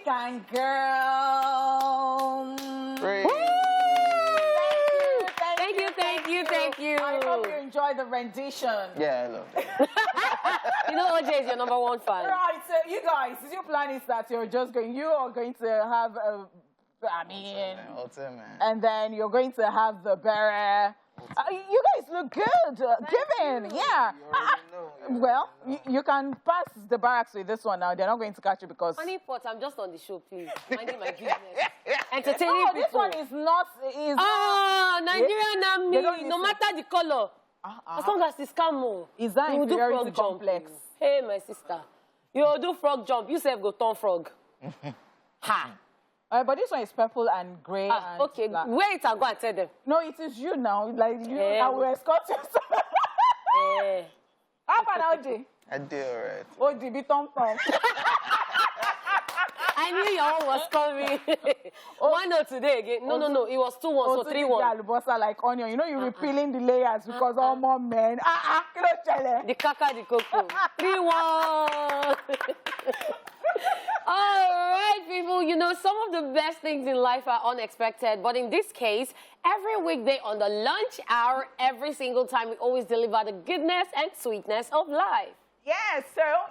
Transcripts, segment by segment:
African girl. Great. Thank you. I hope you enjoyed the rendition. Yeah, I love it. You know OJ is your #1 fan. Right, so you guys, your plan is that you are going to have a, Ultimate. and then you're going to have the beret. You guys look good. Given, yeah. Well, you can pass the barracks with this one now. They're not going to catch you because... Honey pot, I'm just on the show, please. Minding my business. Entertaining people. This one is not... Nigerian army, no matter the color. As long as it's camo. Is that inferiority complex? Hey, my sister. You do frog jump. You say go turn frog. Ha. But this one is purple and grey. And okay, black. wait, I'll go and tell them. No, it is you now. Like you, I will escort you. How about OJ? I do alright. OJ, be tom. I knew your one was coming. 1-0 today again. No. It was 2-1, so 3-1. Like onion. You know, you're peeling the layers because all more men. The kaka, the cocoa. 3-1. All right, people, you know, some of the best things in life are unexpected. But in this case, every weekday on the lunch hour, every single time, we always deliver the goodness and sweetness of life. Yeah, so,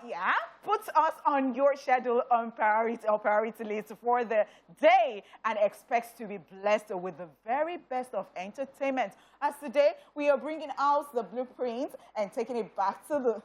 put us on your schedule on priority list for the day and expect to be blessed with the very best of entertainment. As today, we are bringing out the blueprint and taking it back to the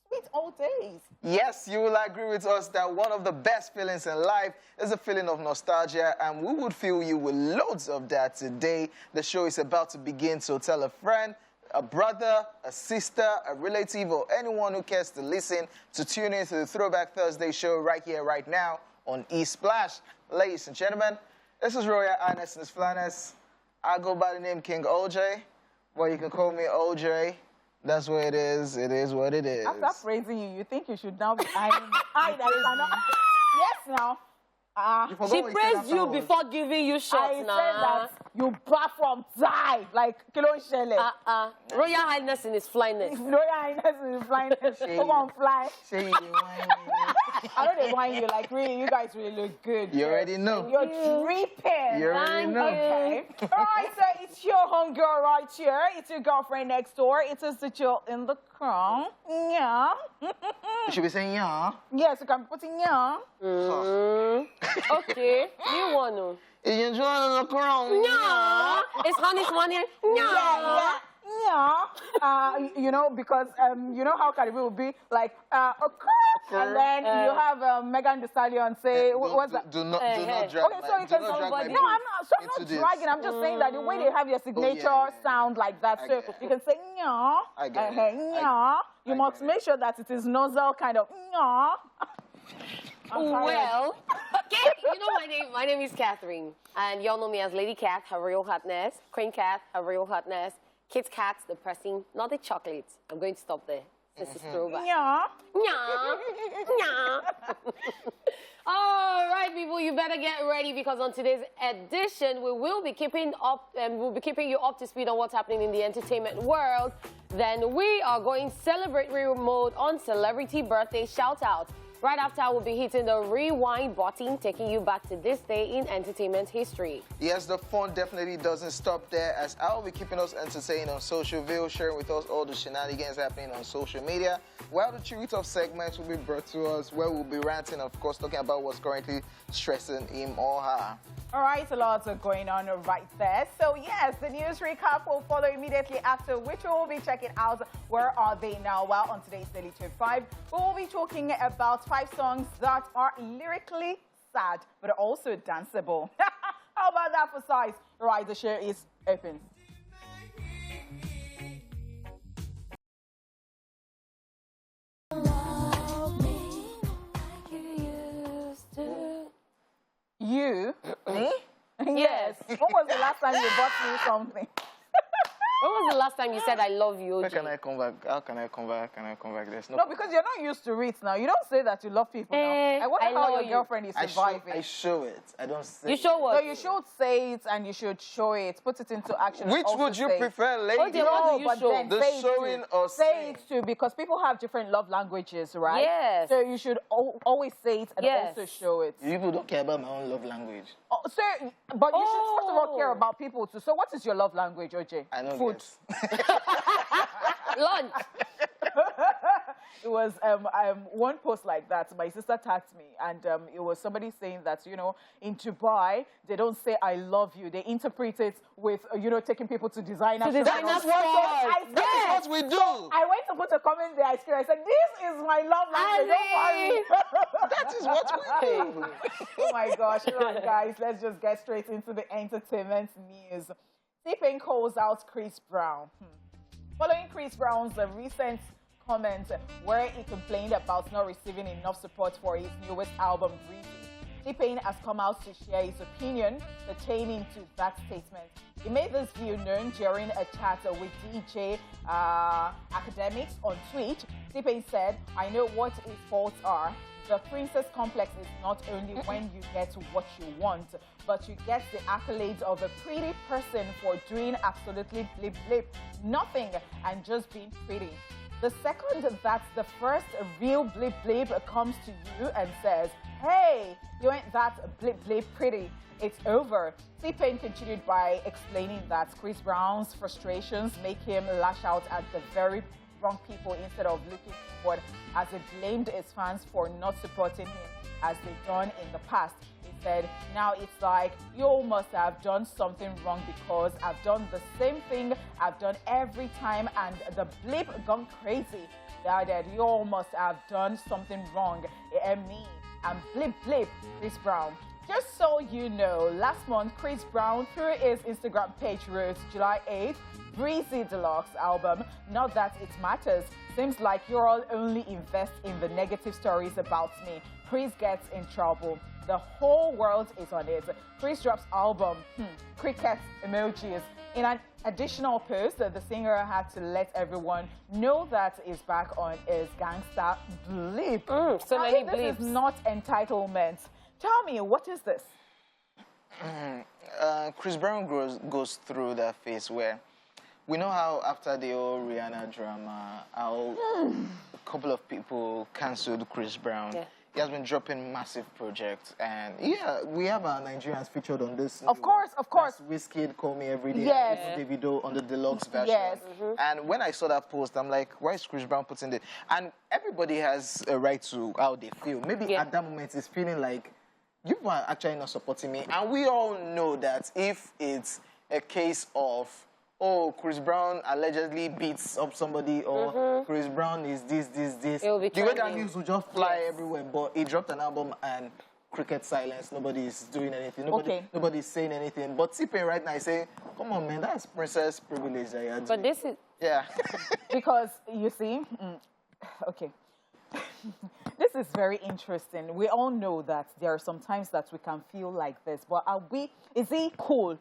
sweet old days. Yes, you will agree with us that one of the best feelings in life is a feeling of nostalgia, and we would fill you with loads of that today. The show is about to begin, so tell a friend, a brother, a sister, a relative, or anyone who cares to listen to tune in to the Throwback Thursday show right here, right now on eSplash. Ladies and gentlemen, this is Royal Ernest and his Flaness. I go by the name King OJ, but you can call me OJ. That's what it is. It is what it is. After praising you, you think you should now be eyeing me. Yes, now. She praised you before giving you shots. I said that you back from die like Kilo Shele. Royal Highness in his flyness. Royal Highness in his flyness. Come on, fly. I know they want you. Like, really, you guys really look good. You already know. You're dripping. You already know. Okay. All right, so it's your homegirl right here. It's your girlfriend next door. It is the chill in the crown. Yeah. You should be saying yeah. Yes, you can be putting yeah. Okay, you want to. You enjoying the crown? Yeah. It's honey's one here. Yeah. You know, because you know how Caribbean will be like and then you have Megan Thee Stallion say what's that? Do not drag. Okay, so you can somebody. No, I'm not dragging. I'm just saying that the way they have your signature sound like that, so you can say nya. Nya. You must make sure that it is nasal kind of nya. Well, okay, you know my name is Catherine, and y'all know me as Lady Cat, her real hotness, Queen Cat, her real hotness, Kit Kat, the pressing, not the chocolate. I'm going to stop there. This is throwback. Yeah. All right, people, you better get ready because on today's edition, we will be keeping you up to speed on what's happening in the entertainment world. Then we are going celebrate real mode on celebrity birthday shout out. Right after, I will be hitting the rewind button, taking you back to this day in entertainment history. Yes, the fun definitely doesn't stop there, as I will be keeping us entertained on social view, sharing with us all the shenanigans happening on social media, while the treat of segments will be brought to us, where we'll be ranting, of course, talking about what's currently stressing him or her. All right, a lot going on right there. So, yes, the news recap will follow immediately after, which we will be checking out where are they now. Well, on today's Daily Tip 5, we will be talking about 5 songs that are lyrically sad, but also danceable. How about that for size? Right, the show is open. You? Me? Yes. When was the last time you bought me something? When was the last time you said I love you, Where OJ? can I come back? How can I come back? Can I come back? There's No, because you're not used to it now. You don't say that you love people now. I wonder how your girlfriend is surviving. I show it. I don't say You show what? No, you should say it and you should show it. Put it into action. Which would you prefer, lady? OJ, what do you but show? then The say it showing too. or say saying? it too, because people have different love languages, right? Yes. So you should always say it and Yes. also show it. You people don't care about my own love language. Oh, so, but you should first of all care about people too. So what is your love language, OJ? I know. Food. Lunch. It was one post like that. My sister tagged me, and it was somebody saying that, you know, in Dubai, they don't say I love you. They interpret it with, you know, taking people to designer To designer shops. stores. That's what we do. I went to put a comment there. I said, this is my love language. Don't worry. That is what we do. Oh my gosh. Right, guys, let's just get straight into the entertainment news. T-Pain calls out Chris Brown. Following Chris Brown's recent comment where he complained about not receiving enough support for his newest album, Breezy, T-Pain has come out to share his opinion pertaining to that statement. He made this view known during a chat with DJ Academics on Twitch. T-Pain said, I know what his faults are. The princess complex is not only when you get what you want, but you get the accolades of a pretty person for doing absolutely blip blip, nothing, and just being pretty. The second that the first real blip blip comes to you and says, hey, you ain't that blip blip pretty, it's over. T-Pain continued by explaining that Chris Brown's frustrations make him lash out at the very wrong people instead of looking forward, as he blamed his fans for not supporting him as they've done in the past. He said, now it's like, you must have done something wrong because I've done the same thing I've done every time and the blip gone crazy. That you all must have done something wrong. And me, I'm blip blip, Chris Brown. Just so you know, last month, Chris Brown, through his Instagram page, wrote July 8th, Breezy Deluxe album, not that it matters. Seems like you all only invest in the negative stories about me. Chris gets in trouble. The whole world is on it. Chris drops album, cricket emojis. In an additional post, the singer had to let everyone know that he's back on his gangsta blip. So many blips. This is not entitlement. Tell me, what is this? Chris Brown goes through that phase where we know how after the whole Rihanna drama, how a couple of people cancelled Chris Brown. Yeah. He has been dropping massive projects, and yeah, we have our Nigerians featured on this. Of course, of course. Wizkid, Call Me Every Day. Yes. Davido on the deluxe version. Yes. And when I saw that post, I'm like, why is Chris Brown putting it? And everybody has a right to how they feel. Maybe at that moment, it's feeling like you are actually not supporting me. And we all know that if it's a case of, oh, Chris Brown allegedly beats up somebody, or Chris Brown is this. It will be the way that trending. news will just fly everywhere. But he dropped an album and cricket silence. Nobody is doing anything. Nobody's saying anything. But T-Pain right now is saying, come on, man, that's princess privilege that you had. But this is... Yeah. Because, you see, okay. This is very interesting. We all know that there are some times that we can feel like this, but is it cool?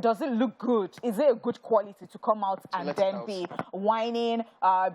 Does it look good? Is it a good quality to come out and then be whining,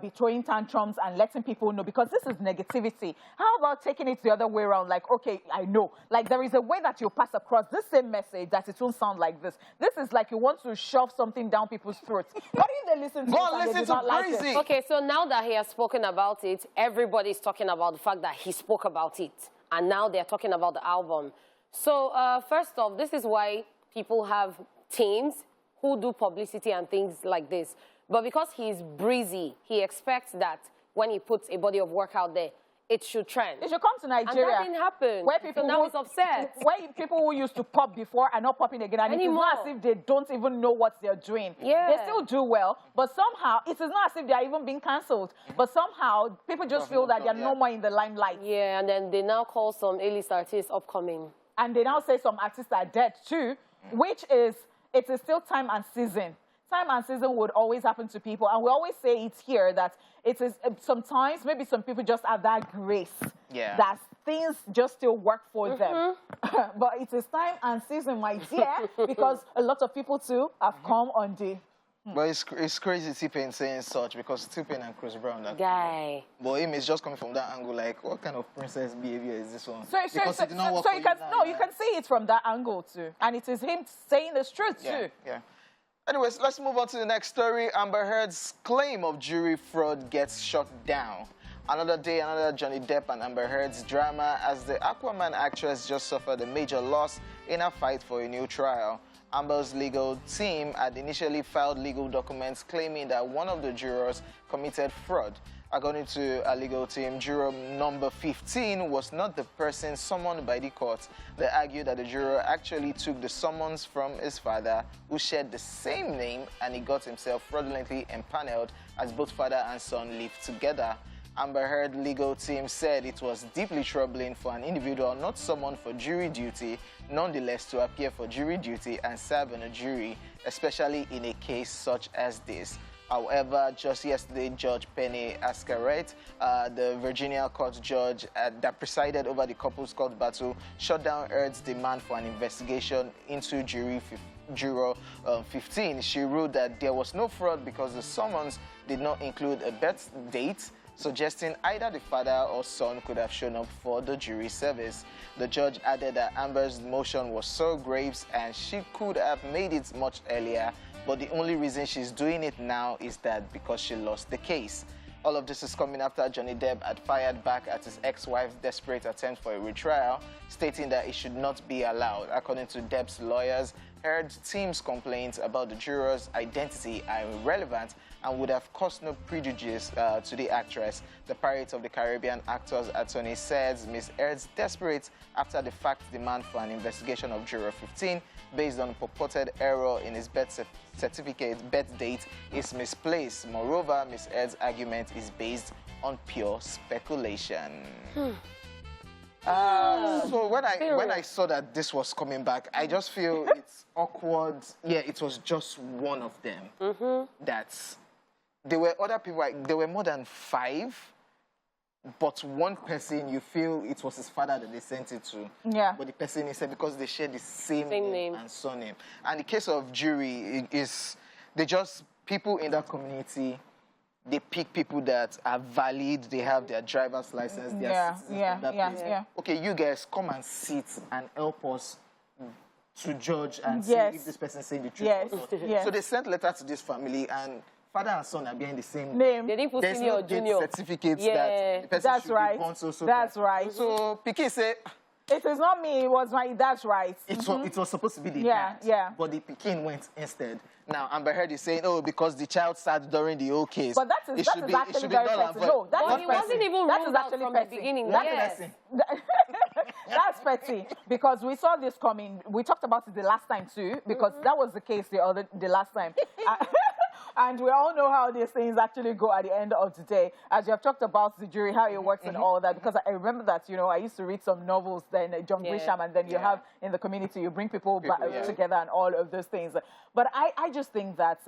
be throwing tantrums and letting people know? Because this is negativity. How about taking it the other way around? Like, okay, I know. Like, there is a way that you pass across this same message that it won't sound like this. This is like you want to shove something down people's throats. Why didn't they listen to Go it and they listen did to not like Breezy. it? Okay, so now that he has spoken about it, everybody's talking about the fact that he spoke about it. And now they're talking about the album. So, first off, this is why people have teams who do publicity and things like this. But because he's breezy, he expects that when he puts a body of work out there, it should trend. It should come to Nigeria. And that didn't happen. Where people so now he's upset. Where people who used to pop before are not popping again. And it is not as if they don't even know what they're doing. Yeah. They still do well, but somehow, it is not as if they are even being cancelled. But somehow, people just feel that they're no more in the limelight. Yeah, and then they now call some A-list artists upcoming. And they now say some artists are dead too, which is, it is still time and season. Time and season would always happen to people. And we always say it here that it is sometimes, maybe some people just have that grace. Yeah. That things just still work for them. But it is time and season, my dear, because a lot of people too have come on the But it's crazy T-Pain saying such because T-Pain and Chris Brown are Guy. But him is just coming from that angle, like, what kind of princess behavior is this one? So you can see it from that angle too. And it is him saying the truth too. Yeah. Anyways, let's move on to the next story. Amber Heard's claim of jury fraud gets shut down. Another day, another Johnny Depp and Amber Heard's drama as the Aquaman actress just suffered a major loss in a fight for a new trial. Amber's legal team had initially filed legal documents claiming that one of the jurors committed fraud. According to a legal team, juror number 15 was not the person summoned by the court. They argued that the juror actually took the summons from his father, who shared the same name, and he got himself fraudulently empaneled as both father and son lived together. Amber Heard legal team said it was deeply troubling for an individual not summoned for jury duty, nonetheless to appear for jury duty and serve on a jury, especially in a case such as this. However, just yesterday, Judge Penny Ascaret, the Virginia court judge that presided over the couple's court battle, shut down Heard's demand for an investigation into juror 15. She ruled that there was no fraud because the summons did not include a birth date, suggesting either the father or son could have shown up for the jury service. The judge added that Amber's motion was so grave and she could have made it much earlier, but the only reason she's doing it now is that because she lost the case. All of this is coming after Johnny Depp had fired back at his ex-wife's desperate attempt for a retrial, stating that it should not be allowed. According to Depp's lawyers, Heard's team's complaints about the juror's identity are irrelevant and would have caused no prejudice to the actress. The Pirates of the Caribbean actor's attorney says Ms. Heard's desperate after the fact demand for an investigation of juror 15 based on purported error in his birth certificate birth date is misplaced. Moreover, Ms. Heard's argument is based on pure speculation. So when I saw that this was coming back, I just feel it's awkward. Yeah, it was just one of them. There were other people, there were more than 5, but one person, you feel it was his father that they sent it to. Yeah. But the person is said because they share the same name and surname. And the case of jury is, people in that community, they pick people that are valid, they have their driver's license, their citizens. Okay, you guys come and sit and help us to judge and see if this person is saying the truth or not. So they sent letter to this family, and father and son are behind the same name. They didn't put senior or junior. Certificates that the person should be born so. That's right. So Pikin say, it is not me, it was my dad's right. It was supposed to be the dad, but the Pikin went instead. Now, Amber Heard is saying, oh, because the child sat during the whole case. But that is actually very petty. No, that's not he wasn't even ruled out from the beginning. That's petty, because we saw this coming. We talked about it the last time too, because that was the case the last time. And we all know how these things actually go at the end of the day. As you have talked about the jury, how it works and all that, because I remember that, I used to read some novels, then John Grisham, and then you have in the community, you bring people together and all of those things. But I just think that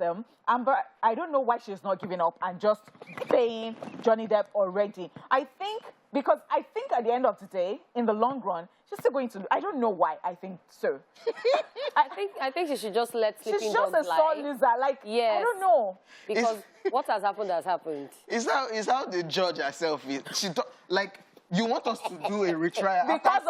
Amber, I don't know why she's not giving up and just paying Johnny Depp already. Because I think at the end of the day, in the long run, she's still going to. I don't know why. I think so. I think she should just let sleeping dogs lie. She's just a sore loser. I don't know. Because what has happened has happened. It's how the judge herself is. You want us to do a retrial because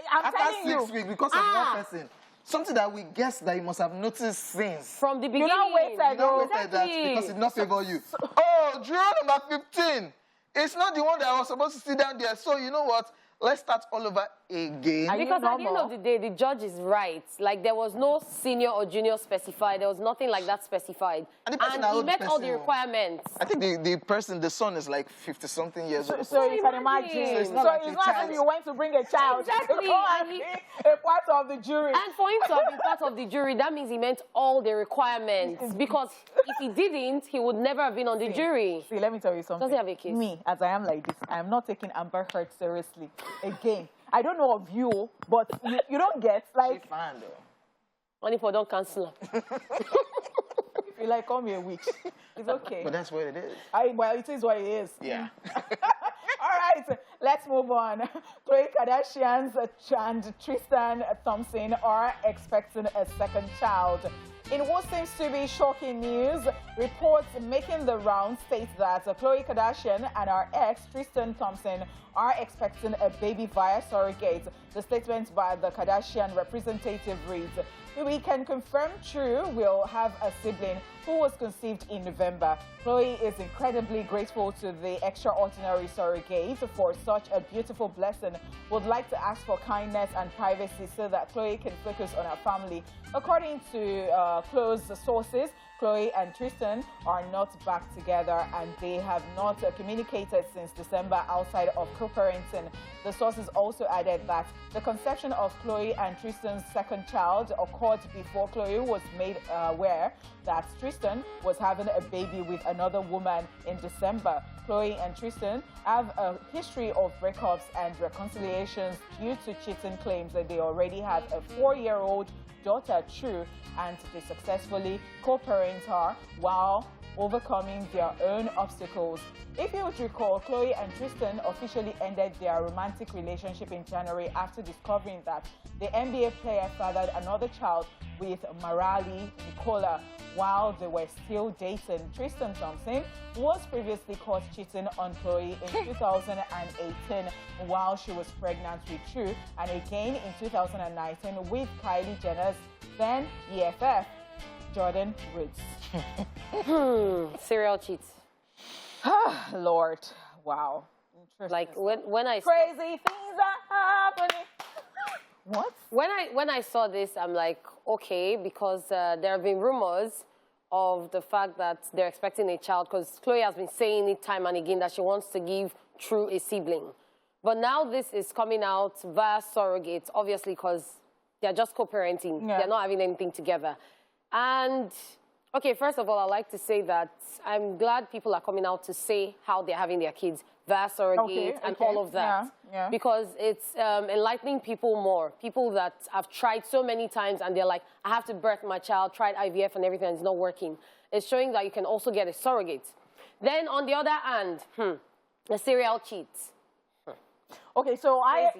after 6 weeks because of one person. Something that we guess that you must have noticed since. From the beginning. You don't wait that because it not favor you. Oh, juror number 15. It's not the one that was supposed to sit down there. So you know what? Let's start all over again. Because at the end of the day, the judge is right. There was no senior or junior specified. There was nothing like that specified. And he met all the requirements. I think the son is like 50-something years old. So you can imagine. So it's not as if you went to bring a child. Exactly. A part of the jury. And for him to have been part of the jury, that means he meant all the requirements. Because if he didn't, he would never have been on the jury. See, let me tell you something. Does he have a case? Me, as I am like this, I am not taking Amber Heard seriously. Again, I don't know of you, but you don't get She's fine though. Only for don't cancel. If you call me a witch, it's okay. But that's what it is. Well, it is what it is. Yeah. All right, let's move on. Khloe Kardashians and Tristan Thompson are expecting a second child. In what seems to be shocking news, reports making the round state that Khloe Kardashian and her ex, Tristan Thompson, are expecting a baby via surrogate. The statement by the Kardashian representative reads, "We can confirm True will have a sibling who was conceived in November. Khloe is incredibly grateful to the extraordinary surrogate for such a beautiful blessing. Would like to ask for kindness and privacy so that Khloe can focus on her family." According to close sources, Khloe and Tristan are not back together and they have not communicated since December outside of co-parenting. The sources also added that the conception of Khloe and Tristan's second child occurred before Khloe was made aware that Tristan was having a baby with another woman in December. Khloe and Tristan have a history of breakups and reconciliations due to cheating claims that they already have a 4-year-old daughter, True, and they successfully co-parent her while overcoming their own obstacles. If you would recall, Khloe and Tristan officially ended their romantic relationship in January after discovering that the NBA player fathered another child with Marali Nicola while they were still dating. Tristan Thompson was previously caught cheating on Khloe in 2018 while she was pregnant with True, and again in 2019 with Kylie Jenner's then BFF, Jordan Woods. Serial cheats. Lord, wow. Like when I crazy things are happening. What? When I saw this, I'm like, okay, because there have been rumors of the fact that they're expecting a child, because Khloe has been saying it time and again that she wants to give True a sibling. But now this is coming out via surrogates, obviously, because they're just co-parenting. Yeah. They're not having anything together. And, okay, first of all, I'd like to say that I'm glad people are coming out to say how they're having their kids via surrogates and all of that. Yeah. Because it's enlightening people more. People that have tried so many times and they're like, I have to birth my child, tried IVF and everything, and it's not working. It's showing that you can also get a surrogate. Then, on the other hand, a serial cheat. Okay, so I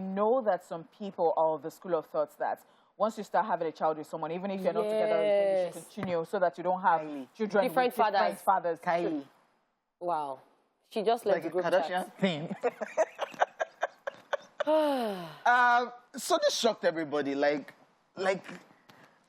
know that some people are of the school of thought that once you start having a child with someone, even if you're not together, you should continue so that you don't have children different with different fathers. Kylie. Wow. She just left the group Kardashian thing. So this shocked everybody. Like,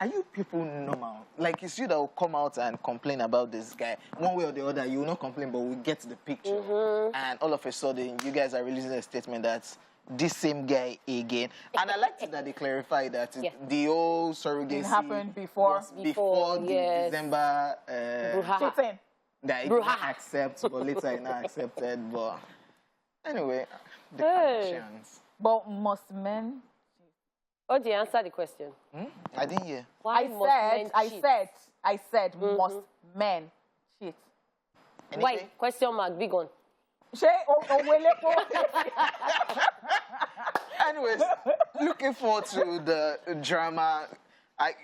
are you people normal? Like, it's you that will come out and complain about this guy. One way or the other, you will not complain, but we get the picture. And all of a sudden, you guys are releasing a statement that this same guy again. And I liked it that they clarified that the old surrogacy... It happened before the December... cheating. That it didn't accept, but later it not accepted. But anyway, the Kardashians. But must men... Oh, do you answer the question? I didn't hear. Why I said, must men cheat? Wait, question mark, big one. Anyways, looking forward to the drama.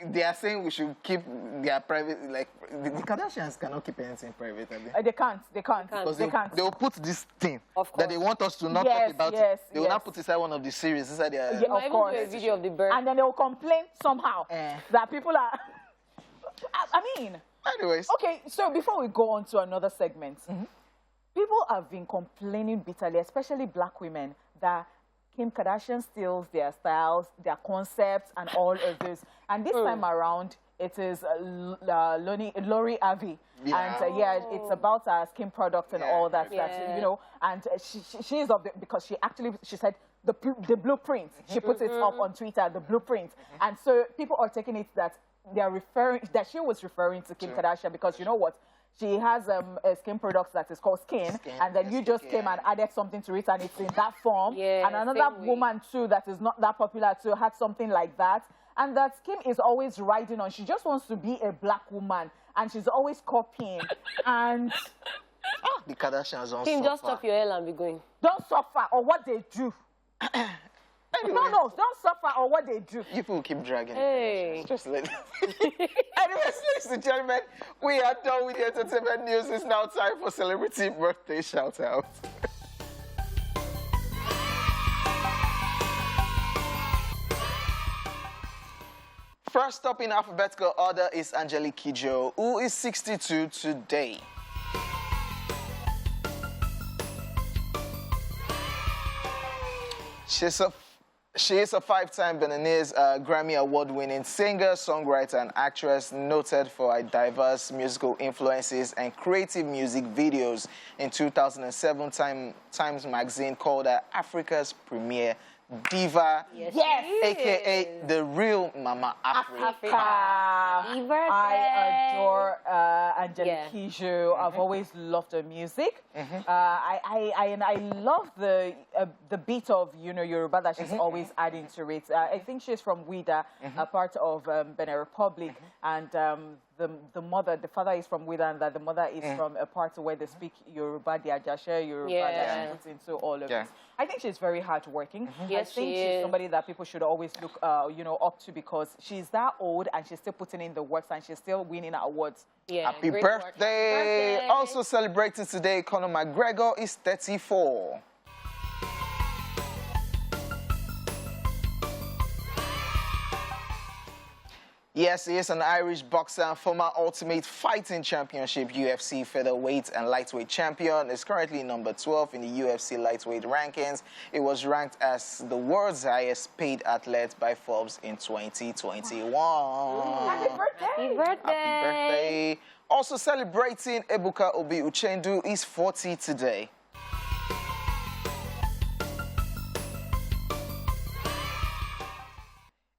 They are saying we should keep their private, like, the Kardashians cannot keep anything private. They can't. Because they will put this thing that they want us to not talk about. They will not put inside one of the series, inside their... Yeah, of course. A video of the birth. And then they will complain somehow that people are... I mean... Anyways. Okay, so before we go on to another segment, people have been complaining bitterly, especially black women, that Kim Kardashian steals their styles, their concepts, and all of this. And this time around, it is Lori Avi. Yeah. And it's about her skin product and all that, you know. And she is of the, because she said the blueprint. She puts it up on Twitter, the blueprint. And so people are taking it that she was referring to Kim Kardashian because you know what? She has a skin product that is called Skin, and then you just came and added something to it, and it's in that form. Yeah, and another woman, too, that is not that popular, too, had something like that. And that Kim is always riding on. She just wants to be a black woman, and she's always copying. And... the Kardashians don't Kim, just stop your hair and be going. Don't suffer, or what they do. Anyway. No, don't suffer or what they do. You people keep dragging. Hey. Just let Anyways, ladies and gentlemen, we are done with the entertainment news. It's now time for celebrity birthday shout-out. First up in alphabetical order is Angelique Kidjo, who is 62 today. She is a five-time Beninese Grammy Award-winning singer, songwriter, and actress, noted for her diverse musical influences and creative music videos. In 2007, Times magazine called her Africa's premier diva, Yes, aka the real Mama Africa. Happy birthday. I adore Angelique Kidjo. I've always loved her music. I love the beat of Yoruba that she's always adding to it. I think she's from Ouida, a part of Benin Republic, and the father is from Ouida, and that the mother is from a part where they speak Yoruba, the Ajashe Yoruba that she puts into all of this. I think she's very hardworking. I think she's somebody that people should always look, up to, because she's that old and she's still putting in the works and she's still winning awards. Yeah, Happy birthday. Also celebrating today, Conor McGregor is 34. Yes, he is an Irish boxer and former Ultimate Fighting Championship UFC featherweight and lightweight champion. Is currently number 12 in the UFC lightweight rankings. He was ranked as the world's highest paid athlete by Forbes in 2021. Happy birthday! Happy birthday! Happy birthday! Also celebrating, Ebuka Obi Uchendu is 40 today.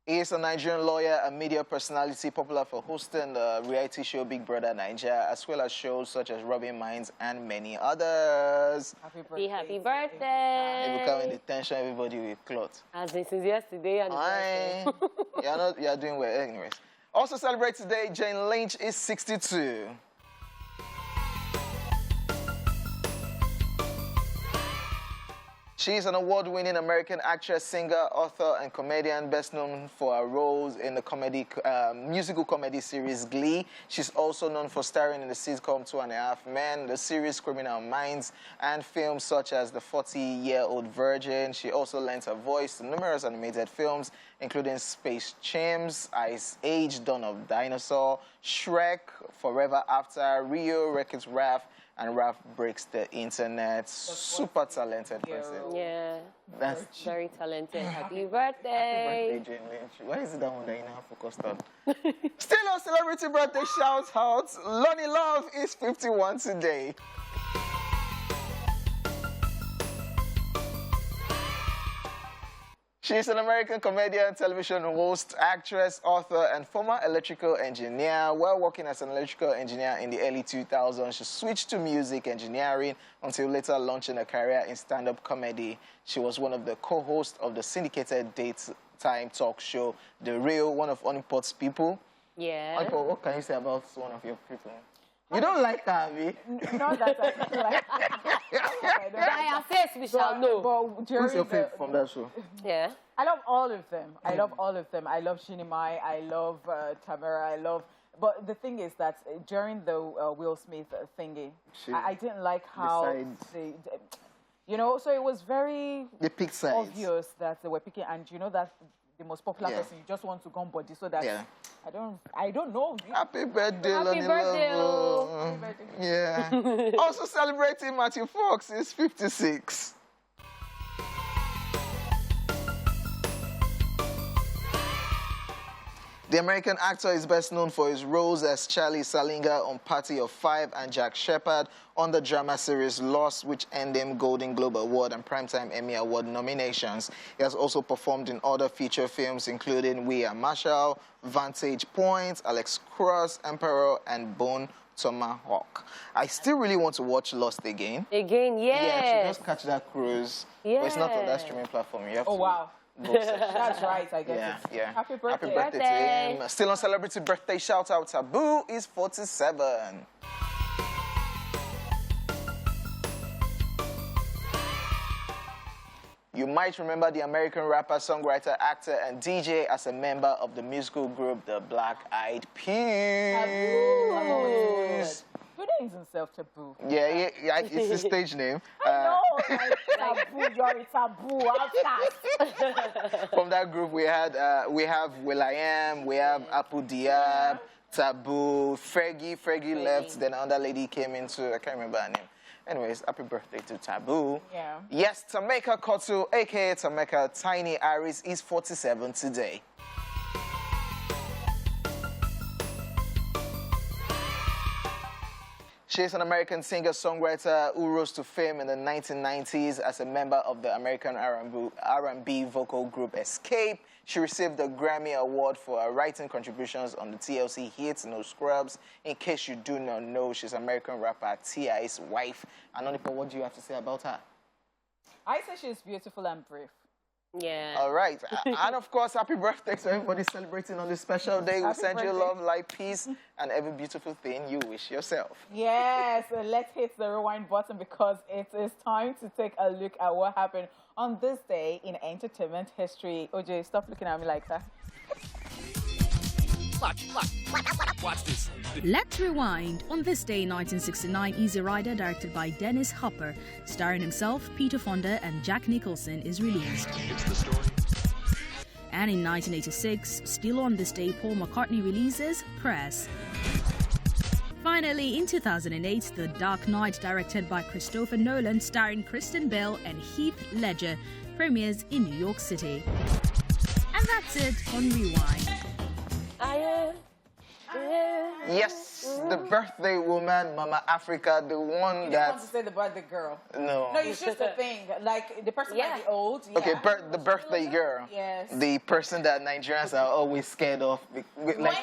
He is a Nigerian lawyer and media personality popular for hosting the reality show Big Brother Nigeria, as well as shows such as Robin Minds and many others. Happy birthday! Happy birthday! Ebuka in detention, everybody with cloth. As this is yesterday and You're doing well anyways. Also celebrate today, Jane Lynch is 62. She is an award-winning American actress, singer, author, and comedian, best known for her roles in the musical comedy series Glee. She's also known for starring in the sitcom 2.5 Men, the series Criminal Minds, and films such as The 40-Year-Old Virgin. She also lent her voice to numerous animated films, including Space Chimps, Ice Age, Dawn of Dinosaur, Shrek, Forever After, Rio, Wreck-It Ralph, and Ralph Breaks the Internet. Super talented person. yeah, That's very talented. Happy birthday! Happy birthday, Jane Lynch. Why is it that one that you now focused on? Still on celebrity birthday shout out. Lonnie Love is 51 today. She is an American comedian, television host, actress, author, and former electrical engineer. While working as an electrical engineer in the early 2000s, she switched to music engineering until later launching a career in stand-up comedy. She was one of the co-hosts of the syndicated daytime talk show, The Real, one of Onipot's people. Yeah. Onipot, what can you say about one of your people? You don't like her, Abby? Not that I don't like By our face, we shall know. But during Who's your favorite from that show? Yeah. I love all of them. I love all of them. I love Shinimai. I love Tamara. But the thing is that during the Will Smith thingy, I didn't like how so it was very obvious that they were picking, and that the most popular person, you just want to go on body so that I don't know. Happy birthday, Happy Lonnie birthday, Love. Yeah. Also celebrating Matthew Fox is 56. The American actor is best known for his roles as Charlie Salinger on Party of Five and Jack Shepherd on the drama series Lost, which earned him Golden Globe Award and Primetime Emmy Award nominations. He has also performed in other feature films, including We Are Marshall, Vantage Point, Alex Cross, Emperor, and Bone Tomahawk. I still really want to watch Lost again. Again, yes. Yeah, to just catch that cruise. But it's not on that streaming platform. You have to wow. That's right, I guess. Yeah. Happy birthday. Happy birthday to him. Still on celebrity birthday shout out, Taboo is 47. You might remember the American rapper, songwriter, actor, and DJ as a member of the musical group The Black Eyed Peas. Good names himself Taboo. Yeah, it's his stage name. No, like Taboo, you're a taboo outcast. From that group, we have will.i.am, we have Apu Diab, Taboo, Fergie left, then another lady came into, I can't remember her name. Anyways, happy birthday to Taboo. Yeah. Yes, Tameka Kotu, a.k.a. Tameka Tiny Iris, is 47 today. She is an American singer-songwriter who rose to fame in the 1990s as a member of the American R&B vocal group Escape. She received the Grammy Award for her writing contributions on the TLC hit No Scrubs. In case you do not know, she's American rapper T.I.'s wife. And Onipa, what do you have to say about her? I say she's beautiful and brave. Yeah. All right. And of course, happy birthday to everybody celebrating on this special day. We send you love, light, peace, and every beautiful thing you wish yourself. Yes, so let's hit the rewind button because it is time to take a look at what happened on this day in entertainment history. OJ, stop looking at me like that. Watch this. Let's rewind. On this day in 1969, Easy Rider, directed by Dennis Hopper, starring himself, Peter Fonda, and Jack Nicholson, is released. It's the story. And in 1986, still on this day, Paul McCartney releases Press. Finally, in 2008, The Dark Knight, directed by Christopher Nolan, starring Kristen Bell and Heath Ledger, premieres in New York City. And that's it on Rewind. Yes, the birthday woman, Mama Africa, the one You that... want to say the birthday girl. No. No, it's just a thing. Like, the person might be old. Yeah. Okay, the birthday girl. Yes. The person that Nigerians are always scared of. Like,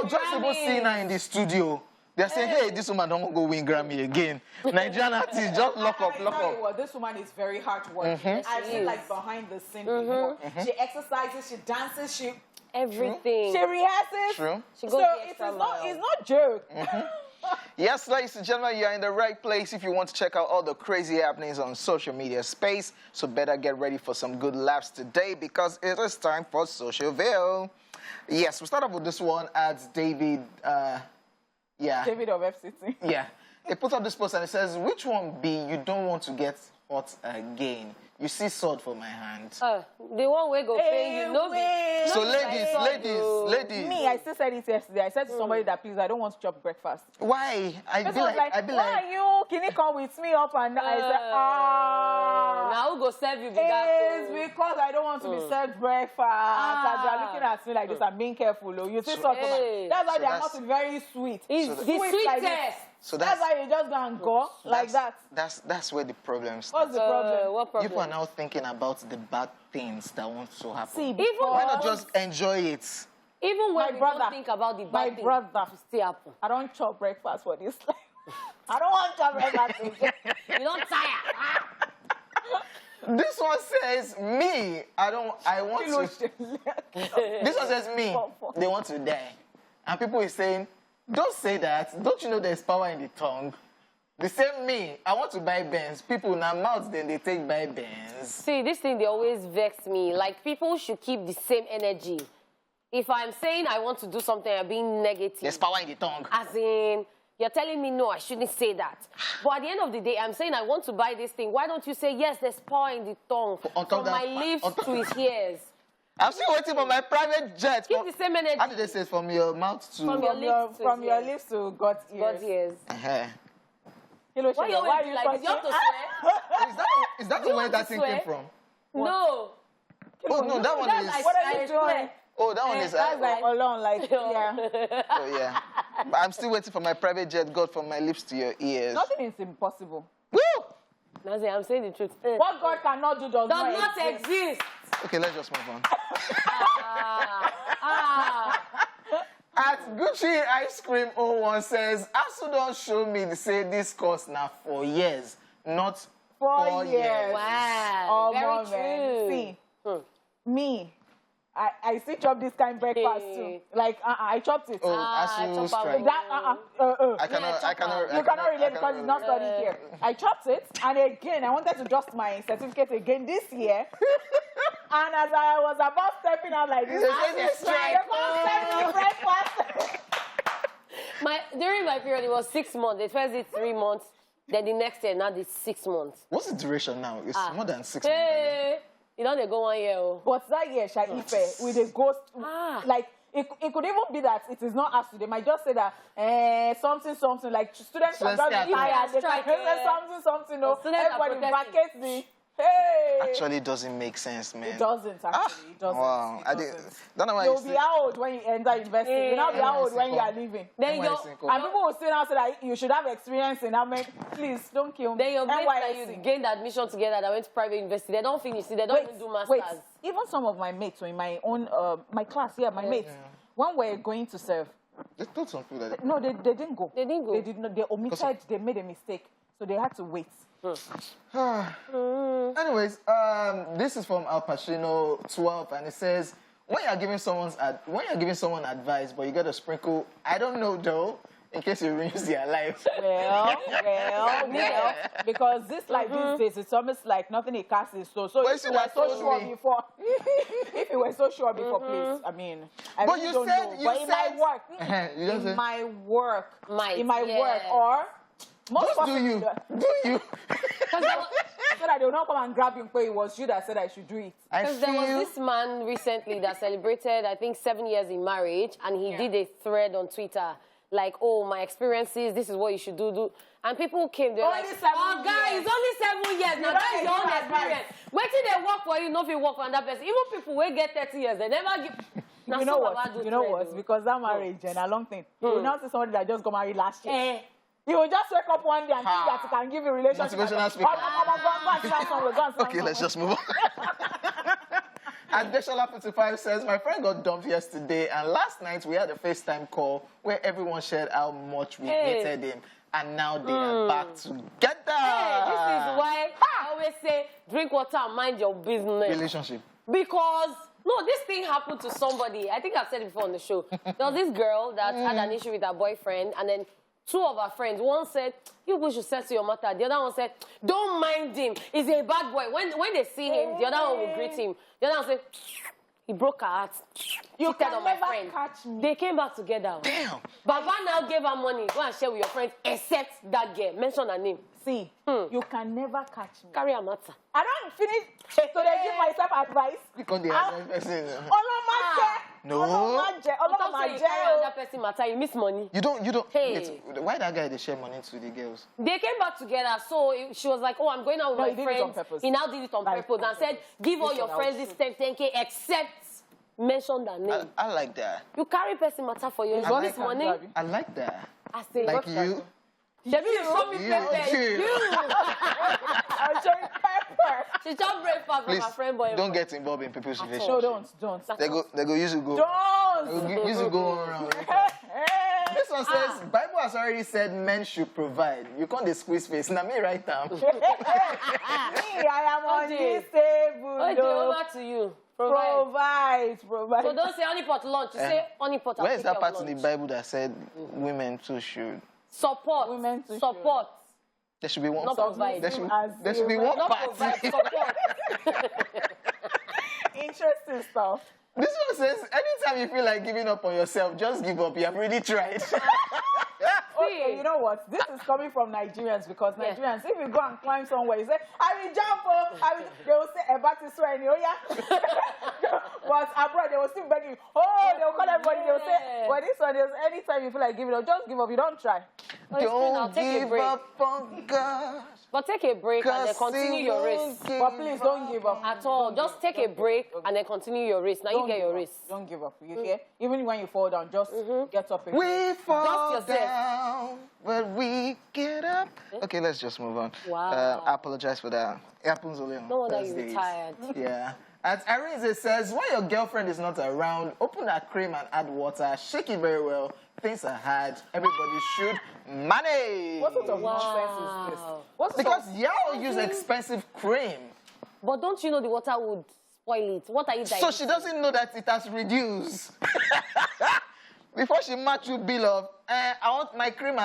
just people seeing her in the studio. They're saying, hey, this woman don't go win Grammy again. Nigerian artists, just lock up. Well, this woman is very hardworking. I've seen, like, behind the scene before. She exercises, she dances, she... Everything. She rehearses. True. She goes So the it's extra not mile. joke. Yes, ladies and gentlemen, you're in the right place if you want to check out all the crazy happenings on social media space. So better get ready for some good laughs today because it is time for Socialville. Yes, we'll start off with this one at David, David of FCT. Yeah. He put up this post and it says, which one B you don't want to get hot again? You see sword for my hand. The one we go pay you. No, So ladies. Me, I still said it yesterday. I said to somebody that, please, I don't want to chop breakfast. Why? I'd be like, why are you? Can you come with me up and down? I said, now who go serve you? It's because I don't want to be served breakfast. As they're looking at me like this, I'm being careful. Oh. You see sort of that's why they're not very sweet. It's the sweetest. Like so that's why you just go and go like that. That's where the problem starts. What's the problem? What problem? People are now thinking about the bad things that want to happen. See, why not just enjoy it? Even when My we brother, don't think about the bad things, brother, it still happen. I don't chop breakfast for this life. I don't want to chop breakfast. You don't tire. This one says me. I want to. This one says me. They want to die. And people is saying, don't say that. Don't you know there's power in the tongue? The same me. I want to buy Benz. People now mouths, then they take buy Benz. See, this thing, they always vex me. Like, people should keep the same energy. If I'm saying I want to do something, I'm being negative. There's power in the tongue. As in, you're telling me, no, I shouldn't say that. But at the end of the day, I'm saying I want to buy this thing. Why don't you say, yes, there's power in the tongue, from my lips to his ears? I'm still waiting for my private jet. Keep the same energy. How did they say it? From your mouth to... From your lips to God's ears. God's ears. Why you always do like this? You have to swear? Is that the way that thing came from? No. Oh, no, that one is... What are you doing? Oh, that one is... That's like alone, like, yeah. Oh, yeah. But I'm still waiting for my private jet, God, from my lips to your ears. Nothing is impossible. Woo! Nazi, I'm saying the truth. What God cannot do does not exist. Okay, let's just move on. At Gucci Ice Cream 01 says, Asu don't show me to say this course now for years, not 4 years. Wow. Very true. See, me, I still chop this kind of breakfast too. Like, I chopped it. Oh, Asu strike. I cannot. You cannot relate because it's not studied here. I chopped it, and again, I wanted to adjust my certificate again this year. And as I was about stepping out like this, I During my period, it was 6 months. They first did 3 months. Then the next year, now it's 6 months. What's the duration now? It's more than 6 months. Hey, you know they go 1 year. Oh. But that year, Ife, with a ghost, like, it could even be that it is not us. They might just say that something, like students are just tired. They can say something, no. Everybody brackets the... Hey! Actually, it doesn't make sense, man. It doesn't, actually. It doesn't. Wow. Don't know why you'll be out when you enter university. You'll not be out when you are leaving. Then and people will still now say that you should have experience in that. Please, don't kill me. Then your mates that you gained admission together that went to private university, they don't finish it. They don't even do masters. Wait. Even some of my mates, so in my own, my class, my mates, when we're going to serve. They told some people that... No, they didn't go. They didn't go. They did not. They omitted. They made a mistake. So they had to wait. Anyways, this is from Al Pacino 12, and it says, when you're giving someone advice, but you got to sprinkle, I don't know though, in case it ruins their life. Well, because this these days, it's almost like nothing it casts is so. So if you were so sure before, if you were so sure before, please, I mean, I really don't know. But in my work, in my work, or most just do you. So that they will not come and grab him, because it was you that said I should do it. Because there was this man recently that celebrated, I think, 7 years in marriage, and he did a thread on Twitter, like, oh, my experiences, this is what you should do. And people came, they were like, oh, guys, it's only 7 years. Now, that's your own experience. Wait till they work for you, not if you work for another person. Even people who get 30 years, they never give... You know what? Because that marriage and a long thing. You will now see somebody that just got married last year. You will just wake up one day and think that he can give you a relationship. Motivational speaker. Okay, let's just move on. Adeshola 55 says, my friend got dumped yesterday, and last night we had a FaceTime call where everyone shared how much we hated him. And now they are back together. Hey, this is why I always say, drink water and mind your business. Relationship. Because... No, this thing happened to somebody. I think I've said it before on the show. There was this girl that had an issue with her boyfriend, and then 2 of her friends, one said, you people should settle your matter. The other one said, don't mind him. He's a bad boy. When they see him, the other one will greet him. The other one said, he broke her heart. You can never catch me. They came back together. Damn. Baba now gave her money. Go and share with your friends, except that girl. Mention her name. See, you can never catch me. Carry a matter. I don't finish, so they give myself advice. Because they are one person. No. That person matter. You miss money. You don't. Hey. Wait, why that guy they share money to the girls? They came back together, so she was like, oh, I'm going out with my friends. He now did it on purpose and said, give all your friends this 10K except mention their name. I like that. You carry person matter for you. You got this money. I like that. I say, like you. Debbie, you show me pepper. You. I'm showing pepper. She just breakfast with my friend boy. Don't get involved in people's relationship. No, don't. They go use it go. Don't. Use it go around. This one says, Bible has already said men should provide. You can't squeeze face. Now me right now. Me, I am on this table. Okay, over to you. Provide. So don't say honeypot lunch. You say honeypot. Where is that part in the Bible that said women too should? Support. Women too support. There should be one. Not provide. There should be one part. Support. Interesting stuff. This one says, anytime you feel like giving up on yourself, just give up. You have really tried. Okay, you know what? This is coming from Nigerians, because Nigerians, if you go and climb somewhere, you say, I will jump, they will say, Ebati swear, but abroad, they will still beg you. Oh, they will call everybody, they will say, but this one, anytime you feel like giving up, just give up, you don't try. Don't give up on God. But take a break and then continue your race. But please don't give up. At all. Just take a break and then continue your race. Now you get your race. Don't give up. You hear? Even when you fall down, just get up again. We fall down, but we get up. Okay, let's just move on. Wow. I apologize for that. It happens only on No wonder Thursdays. you're tired. Yeah. And Arinze says, when your girlfriend is not around, open a cream and add water. Shake it very well. Things are hard. Everybody should manage. What sort of nonsense is this? Because y'all use expensive cream. But don't you know the water would spoil it? What are you doing? So she doesn't know that it has reduced. Before she match you bill of, I want my cream.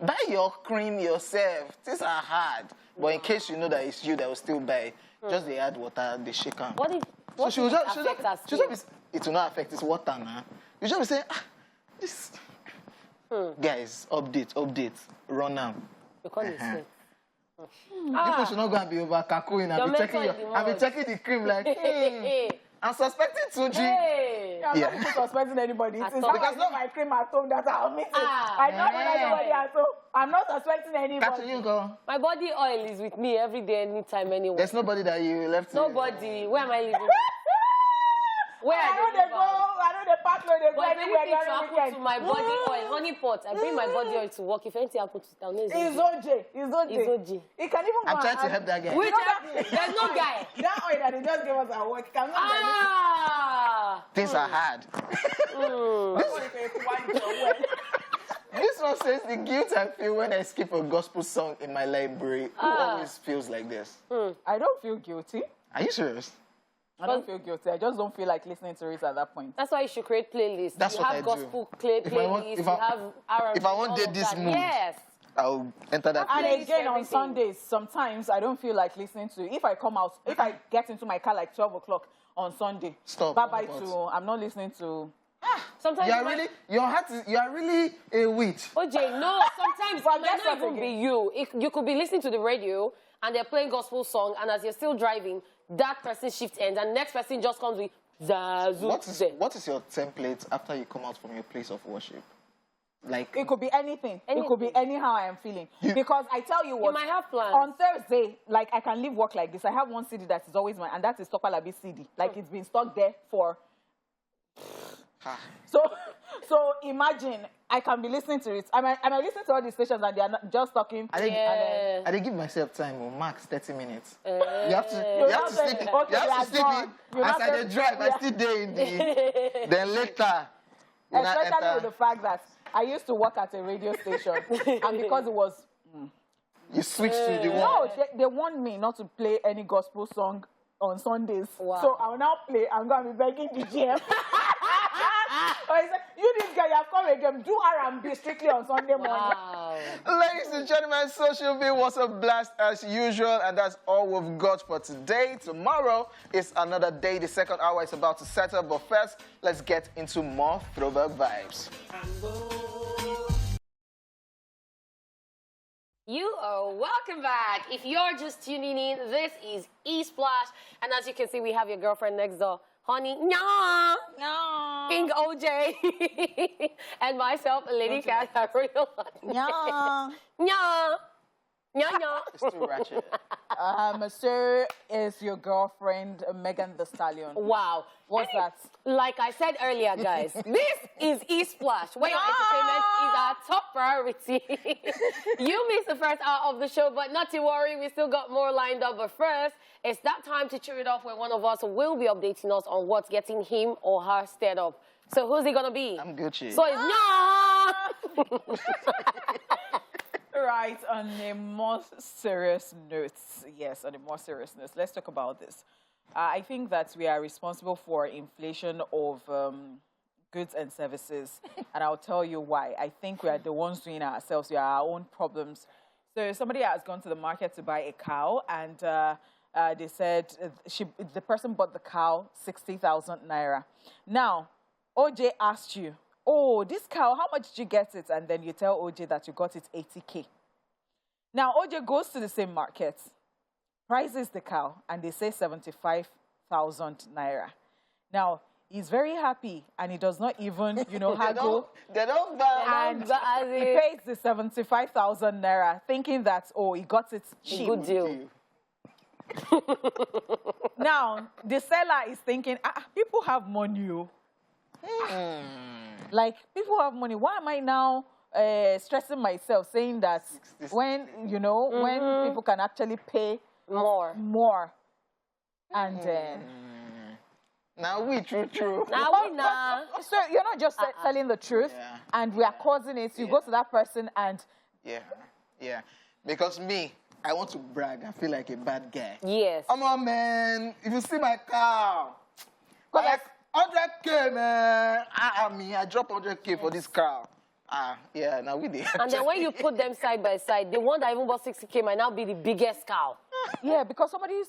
Buy your cream yourself. Things are hard. But in case you know that it's you that will still buy, just they add water, they shake them. What if it it will not affect this water now. You just be saying, this. Guys, update. Run now. Because it's sweet. This one should not go and be over kakuin. I've been checking the cream like, I'm suspecting 2G. Hey. I'm not even suspecting anybody. It's because not my cream at home that I'll miss it. I don't want anybody at home. I'm not suspecting anybody. Catch you go. My body oil is with me every day, anytime, anywhere. There's nobody that you left. Nobody. Where am I living? Where I know they go. I know they pack load. They go but if anywhere anything during happen weekend. to my body oil, honey pot, I bring my body oil to work. If anything happens to town, It's OJ. It's OJ. He can even I'm go trying to and- help that guy. Which there's no guy. That oil that they just gave us at work cannot Things are hard. This one says the guilt I feel when I skip a gospel song in my library. Who always feels like this? I don't feel guilty. Are you serious? I don't feel guilty. I just don't feel like listening to it at that point. That's why you should create playlists. That's you what have I do. gospel playlists. You have R&B. if I want all to of this that. mood, Yes. I'll enter that. And Playlist again, on everything. Sundays, sometimes I don't feel like listening to it. If I come out, if I get into my car like 12 o'clock on Sunday, Stop. bye-bye to, I'm not listening to... Sometimes You are really a witch. OJ, no, sometimes Well, it might that's not what even be again. you. You could be listening to the radio and they're playing gospel song, and as you're still driving, that person shift ends and the next person just comes with Zazu. What is your template after you come out from your place of worship? Like It could be anything. It could be anyhow I am feeling. Because I tell you what, You might have plans. on Thursday, like I can leave work like this. I have one CD that is always mine, and that is Topalabi CD. Like it's been stuck there for... So imagine I can be listening to it. I might listen to all these stations and they are not just talking. Yeah. I did give myself time, max 30 minutes. You You're have to not sleep. saying, You okay, have to they are sleep. gone. You're As not I saying- drive, I yeah. still there in the. Then later. when I Especially enter, with the fact that I used to work at a radio station, and because it was you switch to the one. no, they want me not to play any gospel song on Sundays. Wow. So I'll now play. I'm going to be begging the GM. Or he said, you this guy, you have come again. Do R&B strictly on Sunday morning. Wow. Ladies and gentlemen, Social View was a blast as usual, and that's all we've got for today. Tomorrow is another day. The second hour is about to set up, but first, let's get into more throwback vibes. You are welcome back. If you're just tuning in, this is E-Splash. And as you can see, we have your girlfriend next door, Honey, no, King OJ, and myself, Lady Cat, Royal. Yeah. No. It's too ratchet. Sir, is your girlfriend Megan Thee Stallion. Wow. What's that? Like I said earlier, guys, this is E-Splash, where your entertainment is our top priority. You missed the first hour of the show, but not to worry, we still got more lined up. But first, it's that time to cheer it off where one of us will be updating us on what's getting him or her stirred up. So who's it gonna be? I'm Gucci. So it's no. Right, on a more serious note, yes, on a more serious note, let's talk about this. I think that we are responsible for inflation of goods and services, and I'll tell you why. I think we are the ones doing it ourselves. We are our own problems. So somebody has gone to the market to buy a cow, and they said the person bought the cow 60,000 naira. Now, OJ asked you, oh, this cow, how much did you get it? And then you tell OJ that you got it 80K. Now, OJ goes to the same market, prices the cow, and they say 75,000 naira. Now, he's very happy, and he does not even, haggle. They don't buy. And he pays the 75,000 naira, thinking that, oh, he got it cheap. Good deal. Now, the seller is thinking, people have money. Like, people have money. Why am I now stressing myself, saying that when, when people can actually pay more. And now we true. Now we know. So you're not just telling the truth, and we are causing it. You go to that person and... Yeah. Because me, I want to brag. I feel like a bad guy. Yes. Come on, man. If you see my cow, like 100K, man. I drop 100K for this cow. Yeah, now we did. And then when you put them side by side, the one that even bought 60K might now be the biggest cow. Yeah, because somebody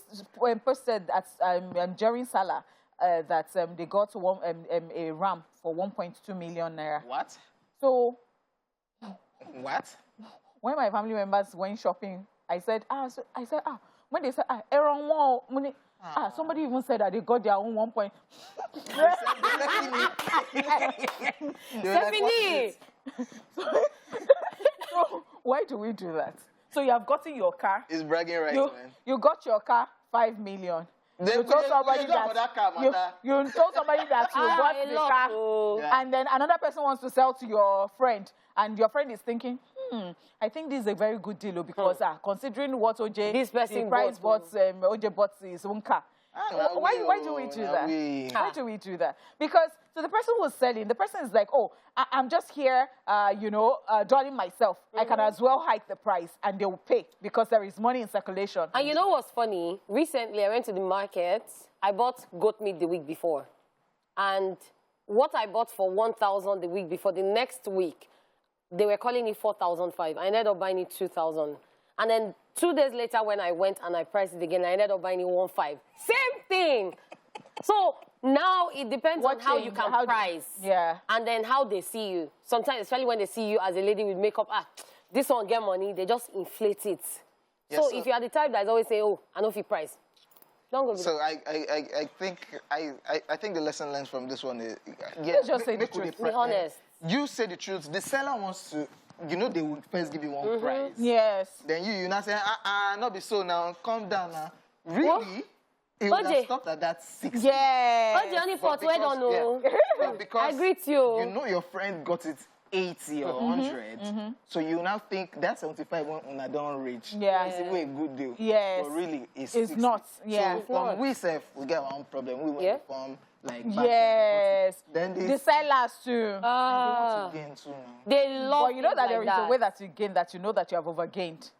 posted at Jerry Salah that they got a ram for 1.2 million naira. What? So What? When my family members went shopping, I said, when they said, around one money, somebody even said that they got their own 1 point. Stephanie! So why do we do that? So you have gotten your car. It's bragging rights, man. You got your car, 5 million. You told somebody that you told somebody that you bought the car, and then another person wants to sell to your friend, and your friend is thinking, I think this is a very good deal because considering what the price OJ bought his own car. Why do we do that? Why do we do that? Because so the person who's selling, the person is like, I'm just here, dulling myself. I can as well hike the price, and they will pay because there is money in circulation. And you know what's funny? Recently, I went to the market. I bought goat meat the week before. And what I bought for 1,000 the week before, the next week, they were calling it 4,500. I ended up buying it 2,000. And then 2 days later, when I went and I priced it again, I ended up buying it 1,500. Same thing. So now it depends on how you can price. And then how they see you. Sometimes, especially when they see you as a lady with makeup, this one get money, they just inflate it. Yes, so if you are the type that's always say, I know if you price, don't go. So I think the lesson learned from this one is, just say the truth. Be honest. You say the truth. The seller wants to, they will first give you one price. Yes. Then you not say, not be so now. Calm down now. Really? What? It would have stopped at that 60. Yeah. What's the only pot? Wait, don't know. Because I greet you. You know your friend got it 80 or 100. So you now think that 75 when I don't reach. Yeah. It's a good deal. Yes. But really, it's 60. Not. Yeah. So we get our own problem. We went from like then the sellers too. They love. But you know that there is a way that you gain that you know that you have overgained.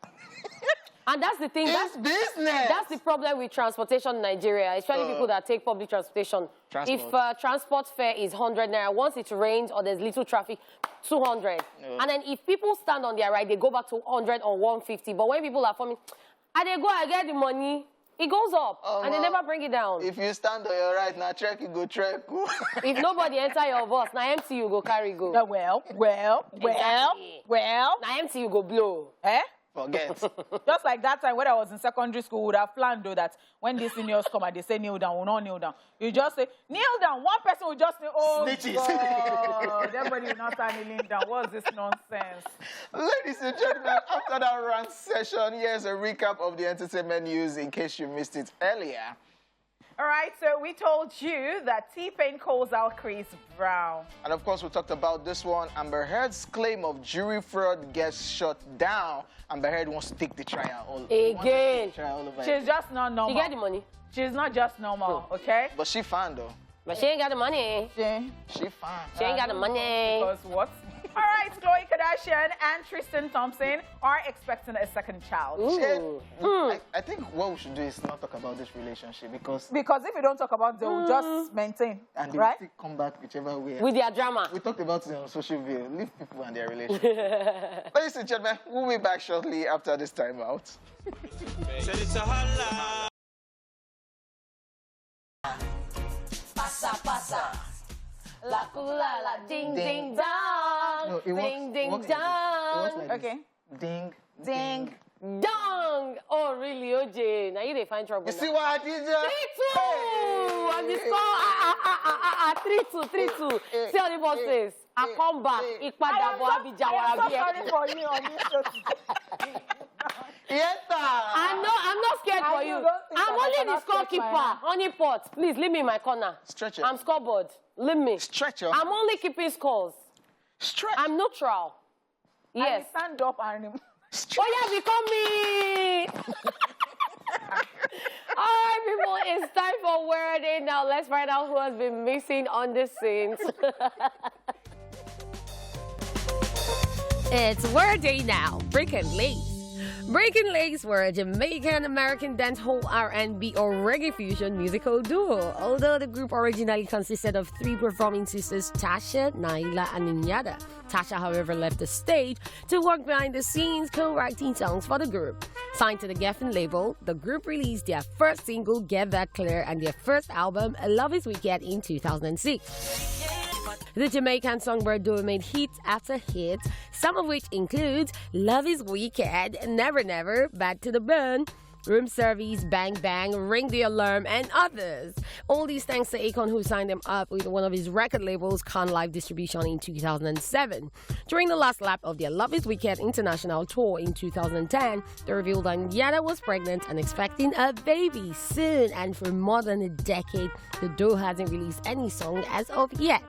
And that's the thing. That's business. That's the problem with transportation in Nigeria, especially people that take public transportation. If transport fare is 100 naira, once it rains or there's little traffic, 200. And then if people stand on their right, they go back to 100 or 150. But when people are forming, I get the money, it goes up, and they never bring it down. If you stand on your right, now you go trek. If nobody enter your bus, now empty you go carry go. Well. Now empty you go blow. Forget. Just like that time when I was in secondary school, we would have planned though that when the seniors come and they say kneel down, we'll not kneel down. You just say, kneel down. One person will just say, snitches. God. Everybody will not start kneeling down. What's this nonsense? Ladies and gentlemen, after that rant session, here's a recap of the entertainment news in case you missed it earlier. All right, so we told you that T-Pain calls out Chris Brown. And of course, we talked about this one. Amber Heard's claim of jury fraud gets shut down. Amber Heard wants to take the trial again. She's just not normal. She get the money. She's not just normal, okay? But she fine, though. But she ain't got the money. She fine. She ain't got the money. Because what? All right, Khloe Kardashian and Tristan Thompson are expecting a second child. I think what we should do is not talk about this relationship because if we don't talk about it, they will just maintain, and they will still come back whichever way. With their drama. We talked about it on social media. Leave people and their relationship. Ladies and gentlemen, we'll be back shortly after this time out. La kula la ding ding dong. No, ding ding dong. Like okay. Ding ding dong. Oh really, OJ? Now you they find trouble. You see what I did there? 3-2. And the score 3-2. See how the boss says. I come back. I am so sorry for you on this show. I'm not scared for you. I'm only the scorekeeper. Honey pot, please leave me in my corner. Stretch it. I'm scoreboard. Leave me. Stretch your I'm only keeping scores. Stretch. I'm neutral. Yes. And stand up and Oh yeah, become me. All right, people, it's time for Word Day. Now let's find out who has been missing on the scenes. It's Word Day now. Breaking Legs. Breaking Legs were a Jamaican-American dancehall R&B or reggae fusion musical duo. Although the group originally consisted of 3 performing sisters, Tasha, Naila, and Inyada. Tasha, however, left the stage to work behind the scenes, co-writing songs for the group. Signed to the Geffen label, the group released their first single, Get That Clear, and their first album, Love Is Wicked, in 2006. The Jamaican songbird duo made hit after hit, some of which include Love is Wicked, Never Never, Bad to the Bone, Room Service, Bang Bang, Ring the Alarm, and others. All these thanks to Akon, who signed them up with one of his record labels, Con Live Distribution, in 2007. During the last lap of their Love is Wicked international tour in 2010, they revealed that Yada was pregnant and expecting a baby soon, and for more than a decade, the duo hasn't released any song as of yet.